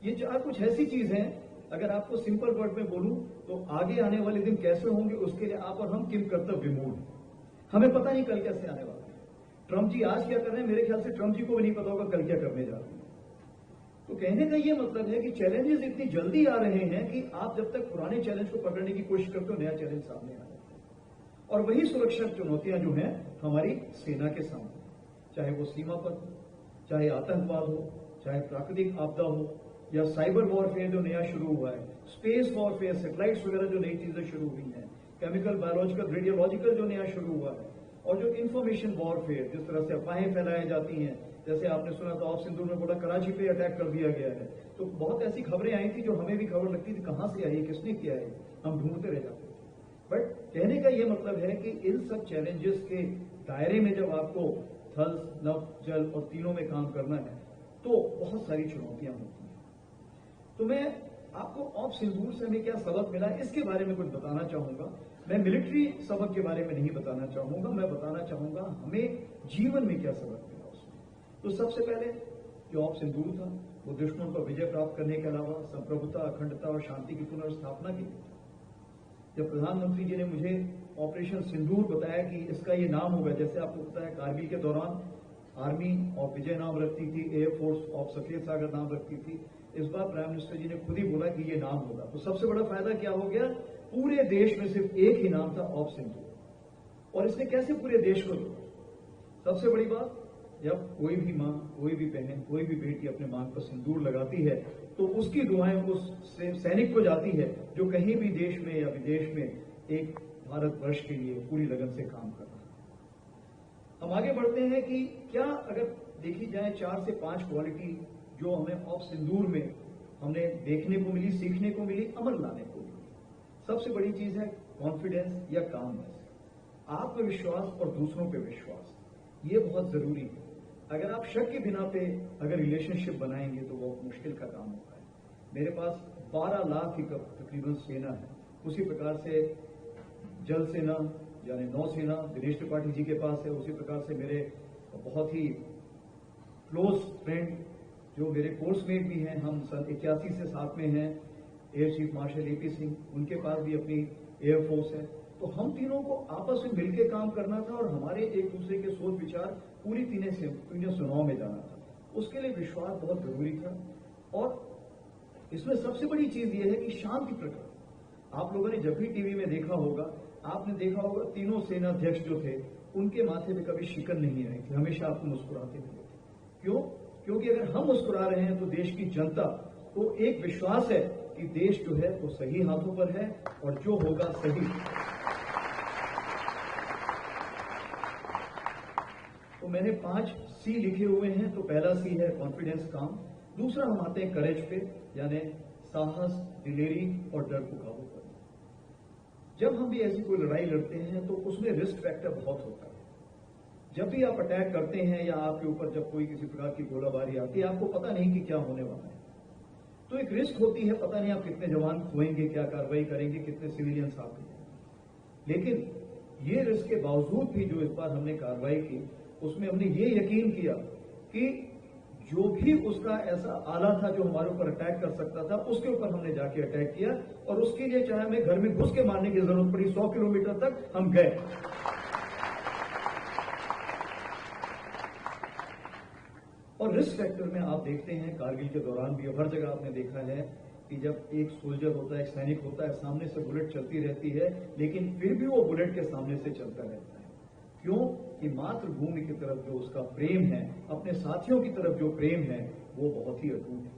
ये चार कुछ ऐसी चीज हैं, अगर आपको सिंपल वर्ड में बोलूं तो आगे आने वाले दिन कैसे होंगे उसके लिए आप और हम किम कर्तव्य विमूढ़ हैं। हमें पता नहीं कल कैसे आने वाला है। ट्रंप जी आज क्या कर रहे हैं, मेरे ख्याल से ट्रंप जी को भी नहीं पता होगा कल क्या करने जा रहे हैं। तो कहने का ये मतलब है कि चैलेंजेस इतनी जल्दी आ रहे हैं कि आप जब तक पुराने चैलेंज को पकड़ने की कोशिश करते हो, नया चैलेंज सामने आ जाता है। और वही सुरक्षा चुनौतियां जो हैं हमारी सेना के सामने, चाहे वो सीमा पर, चाहे आतंकवाद हो, चाहे प्राकृतिक आपदा हो, या साइबर वॉरफेयर जो नया शुरू हुआ है, स्पेस वॉरफेयर, सैटेलाइट्स वगैरह जो नई चीजें शुरू हुई हैं, केमिकल, बायोलॉजिकल, रेडियोलॉजिकल जो नया शुरू हुआ है, और जो इंफॉर्मेशन वॉरफेयर, जिस तरह से अफवाहें फैलाई जाती हैं, जैसे आपने सुना था ऑफ सिंदूर में बोला कराची पे अटैक कर दिया गया है, तो बहुत ऐसी खबरें आई थी जो हमें भी खबर लगती थी कहां से आई, किसने किया है, हम ढूंढते रह जाते थे। बट कहने का यह मतलब है कि इन सब चैलेंजेस के दायरे में जब आपको थल, नभ, जल और तीनों में काम करना है तो बहुत सारी चुनौतियां होती हैं। तो मैं आपको ऑफ सिंदूर से हमें क्या सबक मिला इसके बारे में कुछ बताना चाहूंगा। मैं मिलिट्री सबक के बारे में नहीं बताना चाहूंगा, मैं बताना चाहूंगा हमें जीवन में क्या सबक मिला उसमें। तो सबसे पहले जो ऑफ सिंदूर था वो दुश्मन पर विजय प्राप्त करने के अलावा संप्रभुता, अखंडता और शांति की पुनर्स्थापना की। जब प्रधानमंत्री जी ने मुझे ऑपरेशन सिंदूर बताया कि इसका ये नाम होगा, जैसे आपको पता है कारगिल के दौरान आर्मी ऑफ विजय नाम रखती थी, एयरफोर्स ऑफ सफेद सागर नाम रखती थी, इस बार प्राइम मिनिस्टर जी ने खुद ही बोला कि ये नाम होगा। तो सबसे बड़ा फायदा क्या हो गया, पूरे देश में सिर्फ एक ही नाम था, ऑफ सिंदूर। और इसने कैसे पूरे देश को जोड़ा। सबसे बड़ी बात, जब कोई भी मां, कोई भी बहन, कोई भी बेटी अपने मांग पर सिंदूर लगाती है तो उसकी दुआएं उस सैनिक को जाती है जो कहीं भी देश में या विदेश में एक भारतवर्ष के लिए पूरी लगन से काम कर रहा है। हम आगे बढ़ते हैं कि क्या अगर देखी जाए 4 से 5 क्वालिटी जो हमें ऑफ सिंदूर में हमने देखने को मिली, सीखने को मिली, अमल लाने को मिली। सबसे बड़ी चीज है कॉन्फिडेंस या कामनेस, आत्मविश्वास और दूसरों पे विश्वास, ये बहुत जरूरी है। अगर आप शक के बिना पे अगर रिलेशनशिप बनाएंगे तो वो मुश्किल का काम होता है। मेरे पास 12 लाख की तकरीबन सेना है, उसी प्रकार से जल सेना यानी नौसेना दिनेश त्रिपाठी जी के पास है, उसी प्रकार से मेरे बहुत ही क्लोज फ्रेंड जो मेरे कोर्समेट भी हैं, हम सन 81 से साथ में हैं, air chief marshal AP Singh, उनके पास भी अपनी एयरफोर्स है। तो हम तीनों को आपस में मिलकर काम करना था और हमारे एक दूसरे के सोच विचार पूरी तीनों सुनाव में जाना था। उसके लिए विश्वास बहुत जरूरी था। और इसमें सबसे बड़ी चीज यह है कि शांति प्रकट। आप लोगों ने जब भी टीवी में देखा होगा, आपने देखा होगा तीनों सेनाध्यक्ष जो थे उनके माथे पे कभी शिकन नहीं आई थी, हमेशा आपको मुस्कुराते हुए थे। क्यों? क्योंकि अगर हम मुस्कुरा रहे हैं तो देश की जनता को एक विश्वास है कि देश जो है वो सही हाथों पर है और जो होगा सही। तो मैंने 5 सी लिखे हुए हैं। तो पहला सी है कॉन्फिडेंस, काम। दूसरा हम आते हैं करेज पे, यानी साहस, दिलेरी और डर को काबू करना। जब हम भी ऐसी कोई लड़ाई लड़ते हैं तो उसमें रिस्क फैक्टर बहुत होता है। जब भी आप अटैक करते हैं या आपके ऊपर जब कोई किसी प्रकार की गोलाबारी आती है, आपको पता नहीं कि क्या होने वाला है, तो एक रिस्क होती है, पता नहीं आप कितने जवान खोएंगे, क्या कार्रवाई करेंगे, कितने सिविलियंस आप हैं। लेकिन ये रिस्क के बावजूद भी जो इस बार हमने कार्रवाई की उसमें हमने ये यकीन किया कि जो भी उसका ऐसा आला था जो हमारे ऊपर अटैक कर सकता था, उसके ऊपर हमने जाके अटैक किया। और उसके लिए चाहे हमें घर में घुस के मारने की जरूरत पड़ी, 100 किलोमीटर तक हम गए। और रिस्क फैक्टर में आप देखते हैं कारगिल के दौरान भी हर जगह आपने देखा है कि जब एक सोल्जर होता है, एक सैनिक होता है, सामने से बुलेट चलती रहती है, लेकिन फिर भी वो बुलेट के सामने से चलता रहता है। क्यों? कि मातृभूमि की तरफ जो उसका प्रेम है, अपने साथियों की तरफ जो प्रेम है, वो बहुत ही अटूट है।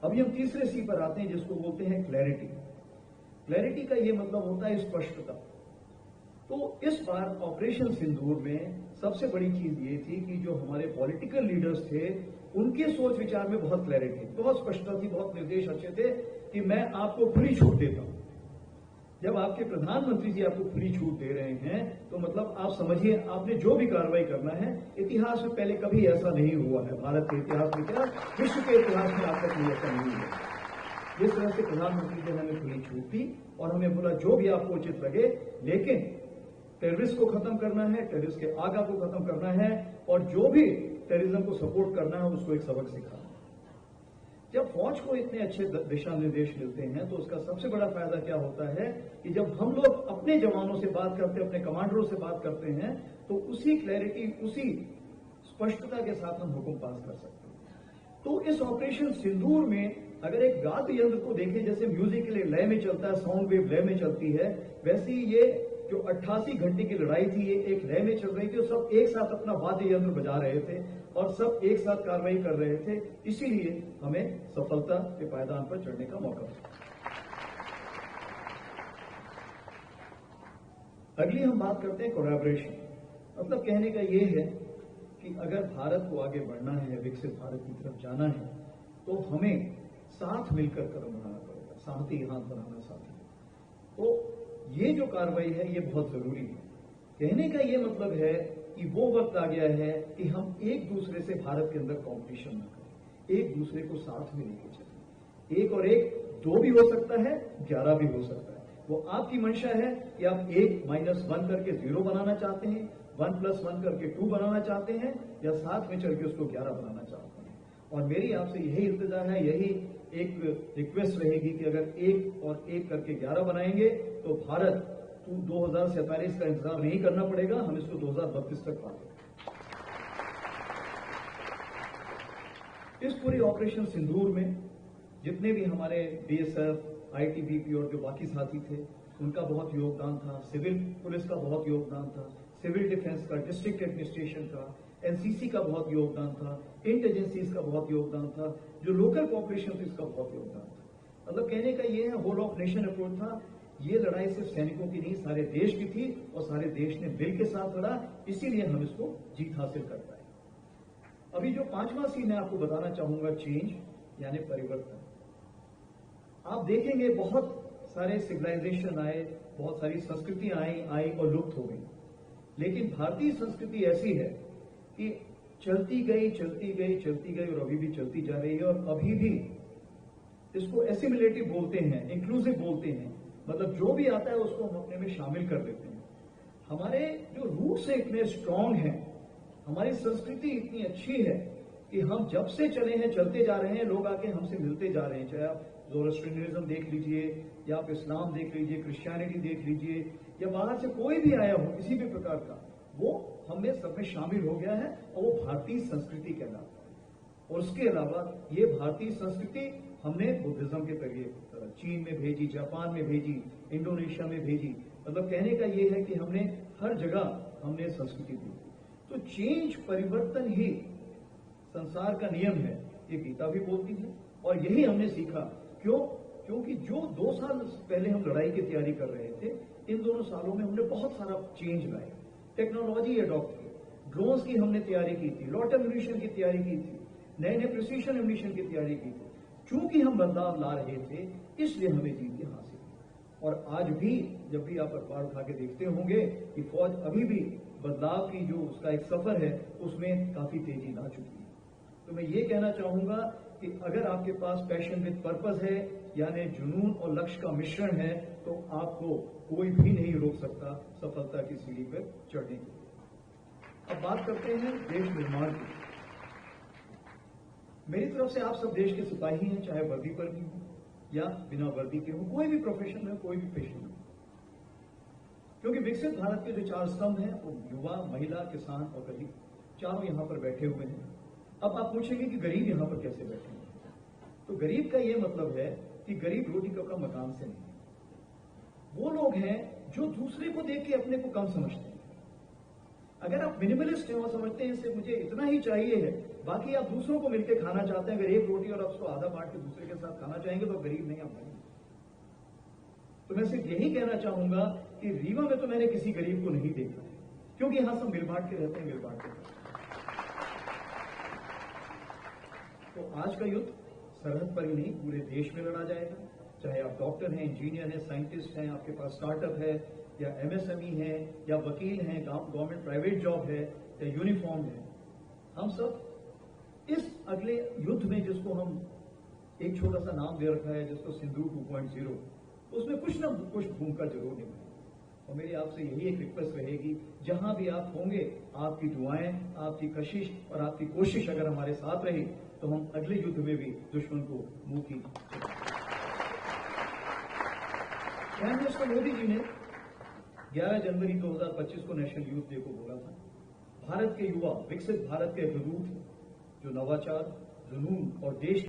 अभी हम तीसरे सी पर आते हैं जिसको बोलते हैं क्लैरिटी। क्लैरिटी का ये मतलब होता है स्पष्टता। तो इस बार ऑपरेशन सिंदूर में सबसे बड़ी चीज ये थी कि जो हमारे पॉलिटिकल लीडर्स थे उनके सोच विचार में बहुत क्लैरिटी, बहुत स्पष्टता थी, बहुत निर्देश अच्छे थे कि मैं आपको खुली छूट देता हूं। जब आपके प्रधानमंत्री जी आपको खुली छूट दे रहे हैं तो मतलब आप समझिए आपने जो भी कार्रवाई करना है, इतिहास में पहले कभी ऐसा नहीं हुआ है, भारत के इतिहास में क्या, विश्व के इतिहास में आज तक ऐसा नहीं हुआ। जिस तरह से प्रधानमंत्री जी ने हमें खुली छूट दी और हमें बोला जो भी आपको उचित लगे, लेकिन टेररिस्ट को खत्म करना है, टेररिस्ट के आगा को खत्म करना है और जो भी टेररिज्म को सपोर्ट करना है उसको एक सबक सिखाना है। जब फौज को इतने अच्छे दिशा निर्देश मिलते हैं तो उसका सबसे बड़ा फायदा क्या होता है कि जब हम लोग अपने जवानों से बात करते हैं, अपने कमांडरों से बात करते हैं, तो उसी क्लैरिटी, उसी स्पष्टता के साथ हम हुक्म पास कर सकते हैं। तो इस ऑपरेशन सिंदूर में अगर एक वाद्य यंत्र को देखें, जैसे म्यूजिक के लिए लय में चलता है, साउंड वेव लय में चलती है, वैसे ही ये जो 88 घंटे की लड़ाई थी, ये एक लय में चल रही थी और सब एक साथ अपना वाद्य यंत्र बजा रहे थे और सब एक साथ कार्रवाई कर रहे थे। इसीलिए हमें सफलता के पायदान पर चढ़ने का मौका मिला। अगली हम बात करते हैं कोलैबोरेशन। मतलब कहने का ये है कि अगर भारत को आगे बढ़ना है, विकसित भारत की तरफ जाना है, तो हमें साथ मिलकर कदम बढ़ाना पड़ेगा, साथ ही हाथ बढ़ाना साथी। तो ये जो कार्रवाई है ये बहुत जरूरी है। कहने का ये मतलब है कि वो वक्त आ गया है कि हम एक दूसरे से भारत के अंदर कॉम्पिटिशन न करें, एक दूसरे को साथ में लेके चलें। एक और एक 2 भी हो सकता है, 11 भी हो सकता है। वो आपकी मंशा है कि आप 1 - 1 करके 0 बनाना चाहते हैं, 1 + 1 करके 2 बनाना चाहते हैं, या साथ में चल के उसको 11 बनाना चाहते हैं। और मेरी आपसे यही इल्तिजा है, यही एक रिक्वेस्ट रहेगी कि अगर 1 और 1 करके 11 बनाएंगे तो भारत 2047 का इंतजार नहीं करना पड़ेगा, हम इसको 2032 तक पाएंगे। इस पूरी ऑपरेशन सिंदूर में जितने भी हमारे बीएसएफ, आईटीबीपी और जो बाकी साथी थे, उनका बहुत योगदान था। सिविल पुलिस का बहुत योगदान था, सिविल डिफेंस का, डिस्ट्रिक्ट एडमिनिस्ट्रेशन का, एनसीसी का बहुत योगदान था, इंट एजेंसीज का बहुत योगदान था, जो लोकल कॉर्पोरेशन थी इसका बहुत योगदान था। मतलब कहने का ये है, होल ऑफ नेशन अप्रोच था। ये लड़ाई सिर्फ सैनिकों की नहीं, सारे देश की थी और सारे देश ने दिल के साथ लड़ा, इसीलिए हम इसको जीत हासिल कर पाए। अभी जो 5वां सीन मैं आपको बताना चाहूंगा, चेंज यानी परिवर्तन। आप देखेंगे बहुत सारे सिविलाइजेशन आए, बहुत सारी संस्कृतियां आई और लुप्त हो गई, लेकिन भारतीय संस्कृति ऐसी है कि चलती गई और अभी भी चलती जा रही है। और अभी भी इसको एसिमिलेटिव बोलते हैं, इंक्लूसिव बोलते हैं, मतलब जो भी आता है उसको हम अपने में शामिल कर लेते हैं। हमारे जो रूट्स हैं इतने स्ट्रांग हैं, हमारी संस्कृति इतनी अच्छी है कि हम जब से चले हैं चलते जा रहे हैं, लोग आके हमसे मिलते जा रहे हैं। चाहे आप ज़ोरोस्ट्रियनिज्म देख लीजिए, या आप इस्लाम देख लीजिए, क्रिश्चियनिटी देख लीजिए, या बाहर से कोई भी आया हो किसी भी प्रकार का, वो हमें सब में शामिल हो गया है और वो भारतीय संस्कृति कहलाता है। और उसके अलावा ये भारतीय संस्कृति हमने बुद्धिज्म के जरिए चीन में भेजी, जापान में भेजी, इंडोनेशिया में भेजी। मतलब कहने का ये है कि हमने हर जगह हमने संस्कृति दी। तो चेंज, परिवर्तन ही संसार का नियम है, ये गीता भी बोलती है और यही हमने सीखा। क्यों? क्योंकि जो 2 साल पहले हम लड़ाई की तैयारी कर रहे थे, इन दोनों सालों में हमने बहुत सारा चेंज लाया, टेक्नोलॉजी अडॉप्ट की, ड्रोन्स की हमने तैयारी की थी, लॉट एम्यूनिशन की तैयारी की थी, नए नए प्रिसीशन एम्यूनिशन की तैयारी की थी। चूंकि हम बदलाव ला रहे थे, इसलिए हमें जीत हासिल हुई। और आज भी जब भी आप अखबार उठा के देखते होंगे कि फौज अभी भी बदलाव की जो उसका एक सफर है उसमें काफी तेजी ला चुकी है। तो मैं ये कहना चाहूंगा कि अगर आपके पास पैशन विद पर्पस है, यानी जुनून और लक्ष्य का मिश्रण है, तो आपको कोई भी नहीं रोक सकता सफलता की सीढ़ी पर चढ़ने के लिए। अब बात करते हैं देश निर्माण की। मेरी तरफ से आप सब देश के सिपाही हैं, चाहे वर्दी पर भी हो या बिना वर्दी के हो, कोई भी प्रोफेशन में, कोई भी पेशे में। क्योंकि विकसित भारत के जो 4 स्तंभ हैं वो युवा, महिला, किसान और गरीब, चारों यहां पर बैठे हुए हैं। अब आप पूछेंगे कि गरीब यहां पर कैसे बैठे हैं? तो गरीब का यह मतलब है कि गरीब रोटी कपड़ा मकान से नहीं, वो लोग हैं जो दूसरे को देख के अपने को कम समझते हैं। अगर आप मिनिमलिस्ट हैं और समझते हैं इससे मुझे इतना ही चाहिए है, बाकी आप दूसरों को मिलकर खाना चाहते हैं, अगर एक रोटी और आप उसको आधा बांट के दूसरे के साथ खाना चाहेंगे तो गरीब नहीं आप बनेंगे। तो मैं सिर्फ यही कहना चाहूंगा कि रीवा में तो मैंने किसी गरीब को नहीं देखा है, क्योंकि यहां सब मिल बांट के रहते हैं, मिल बांट के रहते हैं। तो आज का युद्ध सरहद पर ही नहीं पूरे देश में लड़ा जाएगा। चाहे आप डॉक्टर हैं, इंजीनियर हैं, साइंटिस्ट हैं, आपके पास स्टार्टअप है या एमएसएमई है या वकील हैं, गवर्नमेंट प्राइवेट जॉब है या यूनिफॉर्म है, हम सब इस अगले युद्ध में, जिसको हम एक छोटा सा नाम दे रखा है, जिसको सिंदूर 2.0, उसमें कुछ ना कुछ भूमिका जरूर निभाएंगे। और मेरी आपसे यही एक रिक्वेस्ट रहेगी, जहां भी आप होंगे, आपकी दुआएं, आपकी कशिश और आपकी कोशिश अगर हमारे साथ रही तो हम अगले युद्ध में भी दुश्मन को मुंह की। प्राइम मिनिस्टर मोदी जी ने 11 जनवरी 2025 को नेशनल यूथ डे को बोला था, भारत के युवा विकसित भारत के दूत जो नवाचार, जुनून और देश